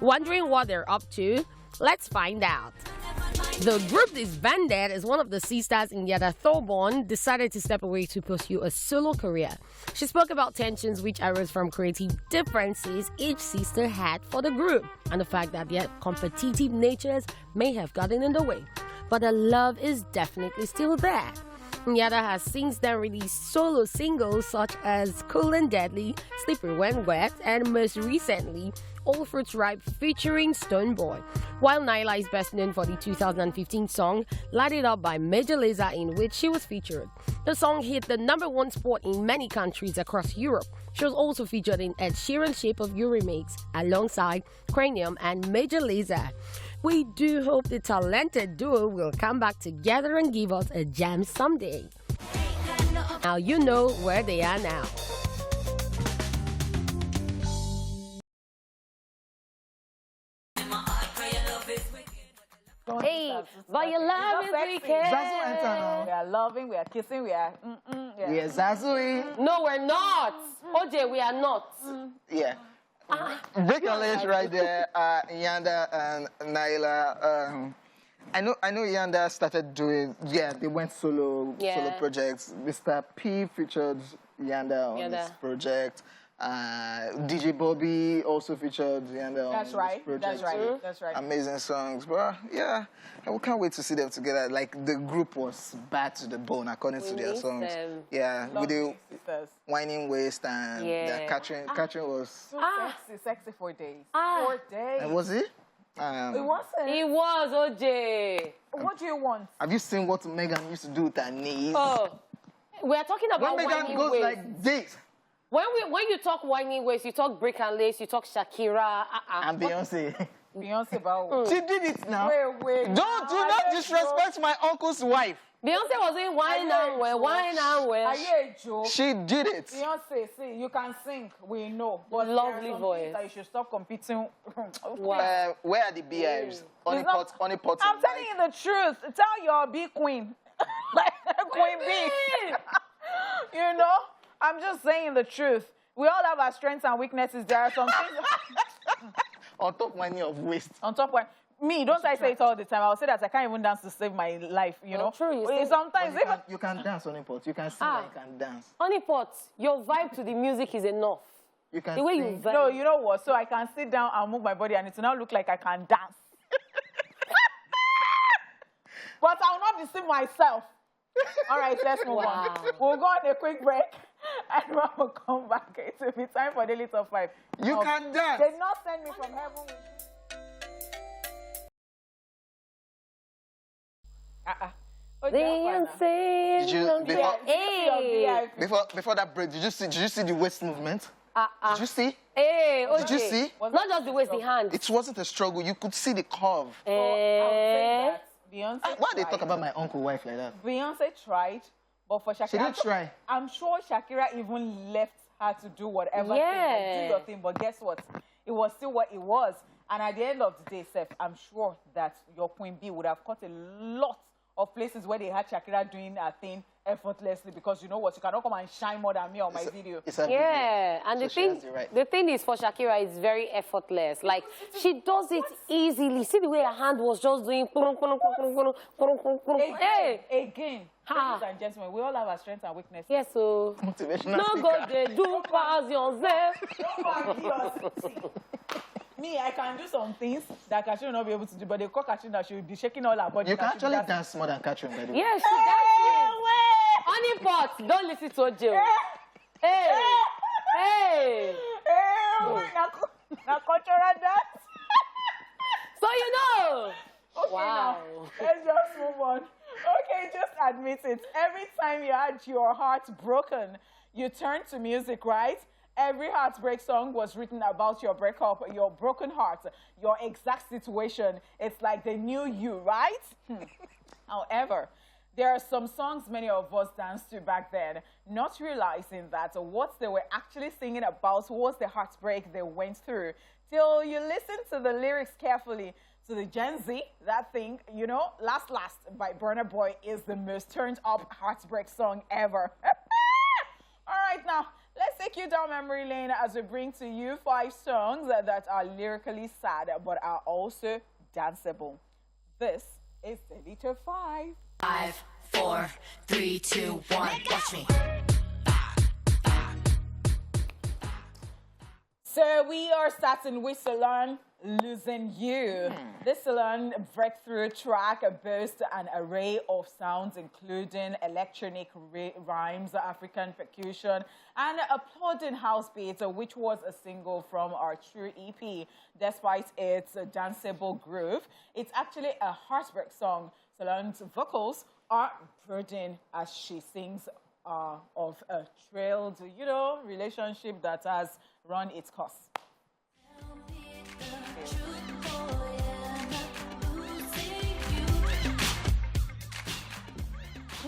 Wondering what they're up to? Let's find out. The group disbanded as one of the sisters in Yada Thorborn decided to step away to pursue a solo career. She spoke about tensions which arose from creative differences each sister had for the group and the fact that their competitive natures may have gotten in the way. But the love is definitely still there. Yada has since then released solo singles such as Cool and Deadly, Slippery When Wet, and most recently, All Fruits Ripe featuring Stoneboy, while Nyla is best known for the 2015 song Light It Up by Major Lazer, in which she was featured. The song hit the #1 spot in many countries across Europe. She was also featured in Ed Sheeran's Shape of You remix alongside Cranium and Major Lazer. We do hope the talented duo will come back together and give us a jam someday. Now you know where they are now. Hey, but your love is wicked. We are loving, we are kissing, we are Yeah, Zazui. No, we're not. OJ, we are not. Yeah. Break a leg right there, Yanda and Naila. I know Yanda started doing, they went solo projects. Mr. P featured Yanda on this project. DJ Bobby also featured Yanda on this project. That's right. Amazing songs, but yeah, we can't wait to see them together. Like, the group was bad to the bone according to their songs. Yeah, with the whining waist and Catherine was sexy for days. 4 days. And was it? It wasn't. It was, OJ. What do you want? Have you seen what Megan used to do with her knees? Oh, we're talking about when Megan goes waist. like this. When you talk whining waist, you talk break and lace, you talk Shakira. And Beyonce. Beyonce about She did it now. Wait. Do not disrespect my uncle's wife. Beyonce was in wine and well. Are you a joke? She did it. Beyonce, see, you can sing, we know. But Lovely there are some voice. things that you should stop competing. Wow. Where are the beehives? Honey pots. I'm telling you the truth. Tell your bee queen. Queen bee. You know? I'm just saying the truth. We all have our strengths and weaknesses. There are some things. On top of waist. On top one. Me, don't I say it all the time? I'll say that I can't even dance to save my life, you know? True. Sometimes You can dance, Honey Pot. You can sing and you can dance. Honey Pot, your vibe to the music is enough. You can The way you sing. vibe. No, you know what? So I can sit down and move my body and it will now look like I can dance. But I'll not deceive myself. All right, let's move on. We'll go on a quick break. And when we come back, it will be time for Daily Top 5. You can dance. They did not send me from heaven. Before that break, did you see the waist movement? Did you see? Hey, Did you see? Not just the waist, the hand. It wasn't a struggle. You could see the curve. Beyonce Why they talk about my uncle wife like that? Beyonce tried, but for Shakira, She didn't try. I'm sure Shakira even left her to do whatever thing, like, do your thing. But guess what? It was still what it was. And at the end of the day, Seth, I'm sure that your Queen B would have caught a lot of places where they had Shakira doing her thing effortlessly, because you know what, you cannot come and shine more than me on my video. It's a Yeah, video. and So the thing is for Shakira, it's very effortless. Like, she does it easily. See the way her hand was just doing. Again, ladies and gentlemen, we all have our strengths and weaknesses. Yes, so Motivational no speaker. go there, do pass yourself. Me, I can do some things that Katrina will not be able to do, but the call Katrina, she will be shaking all her body. You can actually dance more than Catherine, by the way. Yes, she dances. Honey Pot, don't listen to Ojo. Hey. Now cultural dance. So you know. Okay, Wow. now, let's just move on. Okay, just admit it. Every time you had your heart broken, you turn to music, right? Every heartbreak song was written about your breakup, your broken heart, your exact situation. It's like the new you, right? However, there are some songs many of us danced to back then, not realizing that what they were actually singing about was the heartbreak they went through. Till you listen to the lyrics carefully. To the Gen Z, that thing, you know, Last by Burna Boy is the most turned up heartbreak song ever. All right, now, let's take you down memory lane as we bring to you 5 songs that are lyrically sad but are also danceable. This is Daily Top 5. 5, 4, 3, 2, 1. Watch me. So we are starting with Salon, Losing You. This Salon breakthrough track boasts an array of sounds, including electronic rhymes, African percussion, and applauding house beats, which was a single from our True EP. Despite its danceable groove, it's actually a heartbreak song. Salon's vocals are brooding as she sings of a trailed, you know, relationship that has run its course.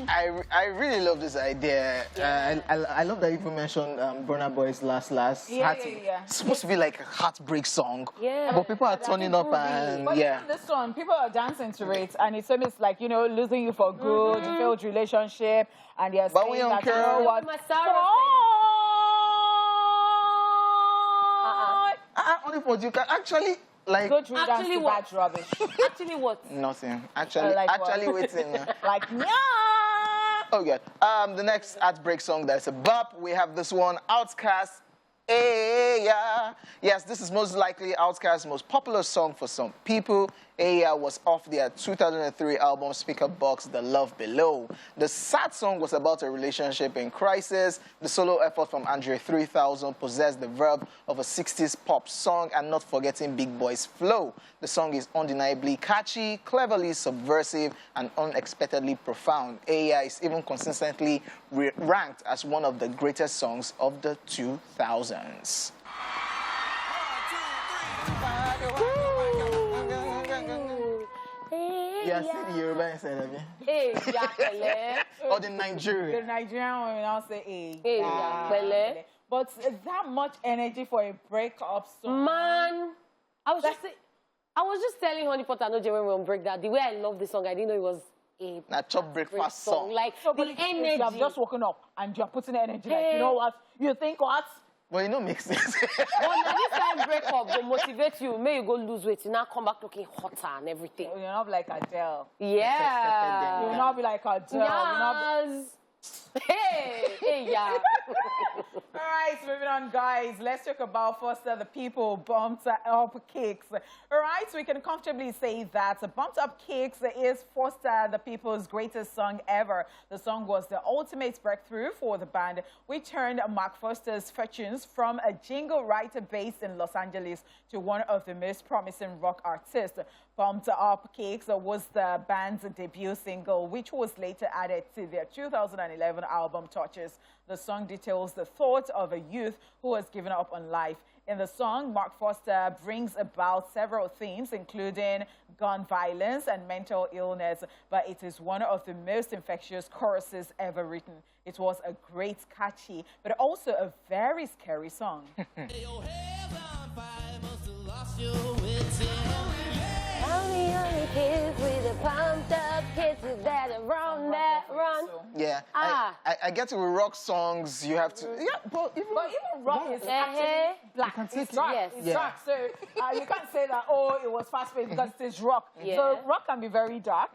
I really love this idea. Yeah. I love that you mentioned Burna Boy's Last. Yeah. It's supposed to be like a heartbreak song. Yeah. But people are turning up and But yeah. even this song, people are dancing to it, and it's almost like, you know, losing you for good, failed relationship, and they're But saying we don't that, you care. know what? My sorrow. Only for you can actually like Good riddance Actually to what? bad rubbish. Actually, what? nothing. Actually, Like what? actually waiting. Like, yeah. Oh, good. The next heartbreak song that's a bop, we have this one, Outkast. Hey, yeah. Yes, this is most likely Outkast's most popular song for some people. Hey, yeah was off their 2003 album Speaker Box, The Love Below. The sad song was about a relationship in crisis. The solo effort from Andre 3000 possessed the verb of a 60s pop song and not forgetting Big Boy's flow. The song is undeniably catchy, cleverly subversive, and unexpectedly profound. Hey, yeah is even consistently ranked as one of the greatest songs of the 2000s. Yeah, say the Yoruba instead of it. Hey, Yakele. Or the Nigerian. The Nigerian women now say, hey, Hey, yeah, Yakele. But that much energy for a breakup song. Man, I was just telling Honey Pot and OJ when we were on break that the way I love this song, I didn't know it was a Na chop great breakfast song. song. Like So, the but energy. you have just woken up and you're putting the energy. Like, Hey. you know what? You think what? But you know, makes sense. But now this time breakup will motivate you. May you go lose weight. You now come back looking hotter and everything. You're not like Adele. Yeah. You'll not be like Adele. You'll not be... Yes. Hey, yeah. All right, moving on, guys. Let's talk about Foster the People, Bumped Up Kicks. All right, we can comfortably say that Bumped Up Kicks is Foster the People's greatest song ever. The song was the ultimate breakthrough for the band, which turned Mark Foster's fortunes from a jingle writer based in Los Angeles to one of the most promising rock artists. Bumped Up Kicks was the band's debut single, which was later added to their 2011 album Touches. The song details the thought of a youth who has given up on life. In the song, Mark Foster brings about several themes, including gun violence and mental illness, but it is one of the most infectious choruses ever written. It was a great, catchy, but also a very scary song. Kids with the pumped up kids that run that run. Yeah, I get to with rock songs. You have to. Yeah, but even rock is actually black. It's rock. Yes. It's rock. So you can't say that, oh, it was fast-paced because it is rock. Yeah. So rock can be very dark.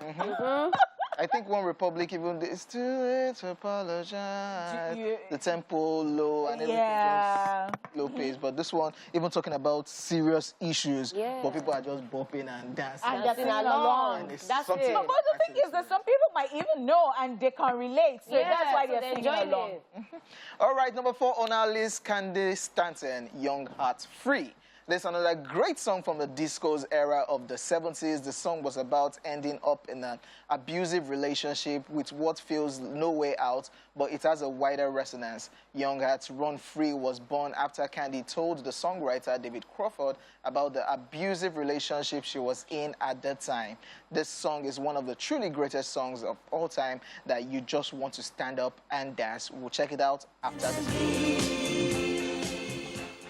I think One Republic even it's too late to apologize. The tempo low and everything just low pace. But this one, even talking about serious issues, but people are just bopping and dancing. And they're singing along. And it's That's something it. But the thing is that some people might even know and they can relate. So that's why they're singing enjoying along. it. All right, number 4 on our list, Candace Stanton, Young Heart Free. There's another great song from the disco's era of the 70s. The song was about ending up in an abusive relationship with what feels no way out, but it has a wider resonance. Young Hearts Run Free was born after Candy told the songwriter David Crawford about the abusive relationship she was in at the time. This song is one of the truly greatest songs of all time that you just want to stand up and dance. We'll check it out after this.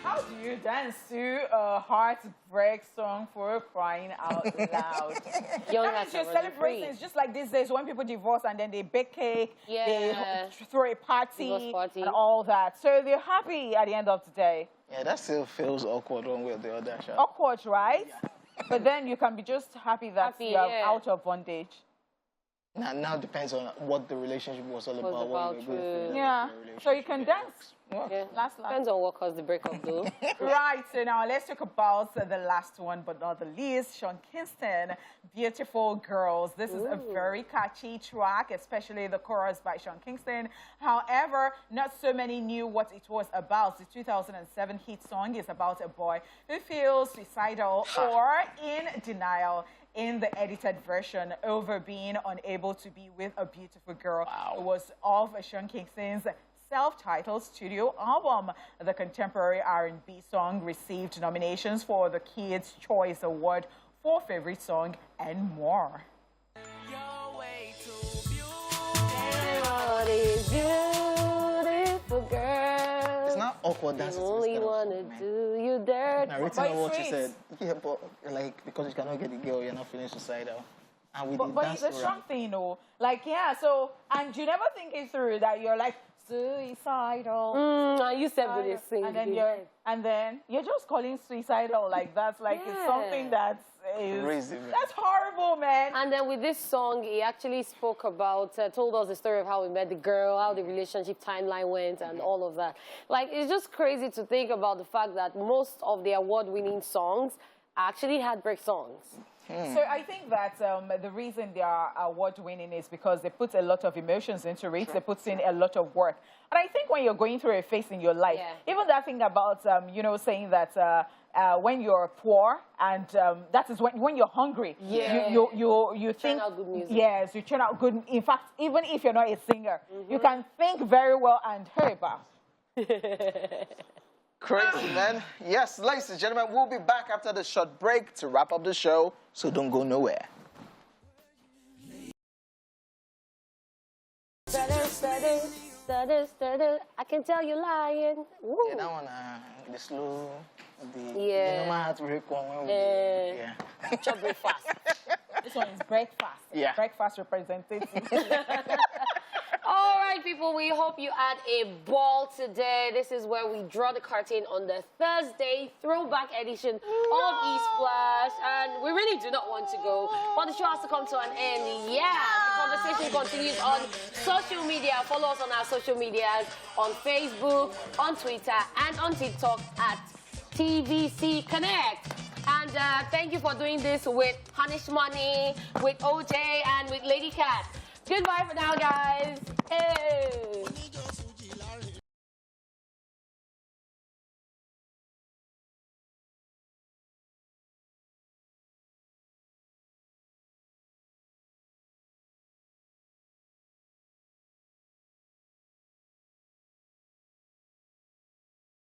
How do you dance to a heartbreak song for crying out loud? Young That Hearts means you're Run Free. celebrating. It's just like these days when people divorce and then they bake cake, they throw a party, Divorce party. and all that. So they're happy at the end of the day. Yeah, that still feels awkward one way or the other. Sha. Awkward, right? But then you can be just happy that Happy, you're yeah. out of bondage. Now it depends on what the relationship was all about. about what you were going through. Yeah. So you can dance. Yeah. Last. Depends on what caused the breakup, though. Right, so now let's talk about the last one, but not the least, Sean Kingston, Beautiful Girls. This is a very catchy track, especially the chorus by Sean Kingston. However, not so many knew what it was about. The 2007 hit song is about a boy who feels suicidal or in denial in the edited version over being unable to be with a beautiful girl. It was off Sean Kingston's self-titled studio album. The contemporary R&B song received nominations for the Kids' Choice Award for Favorite Song and more. Beautiful girl. It's not awkward dancing. Only wanna do you dirt. Narrating on what you sweet. said. Yeah, but like because you cannot get the girl, you're not feeling suicidal. And with the But dance it's a strong thing, you know. Like, yeah, so, and you never think it through that you're like, suicidal. And you said with this thing. And then you're just calling suicidal like that's like it's something that's Crazy, man. that's horrible, man. And then with this song, he actually spoke about, told us the story of how he met the girl, how the relationship timeline went, and all of that. Like, it's just crazy to think about the fact that most of the award-winning songs are actually heartbreak songs. So I think that the reason they are award-winning is because they put a lot of emotions into it. They put in a lot of work. And I think when you're going through a phase in your life, even that thing about, you know, saying that when you're poor and that is when you're hungry, you think, out good music. yes, you turn out good. In fact, even if you're not a singer, you can think very well and hey, bah. Crazy, man. Yes, ladies and gentlemen, we'll be back after the short break to wrap up the show, so don't go nowhere. I can tell you're lying. Yeah, that one, the slow, the Yeah. you know my heartbreak one. When we, Yeah. yeah. Chop breakfast. This one is breakfast. Yeah. Breakfast representative. All right, people, we hope you had a ball today. This is where we draw the curtain on the Thursday throwback edition of eSplash. And we really do not want to go, but the show has to come to an end. Yeah, the conversation continues on social media. Follow us on our social medias, on Facebook, on Twitter, and on TikTok at TVC Connect. And thank you for doing this with Punish Money, with OJ, and with Lady Cat. Goodbye for now, guys. Hey.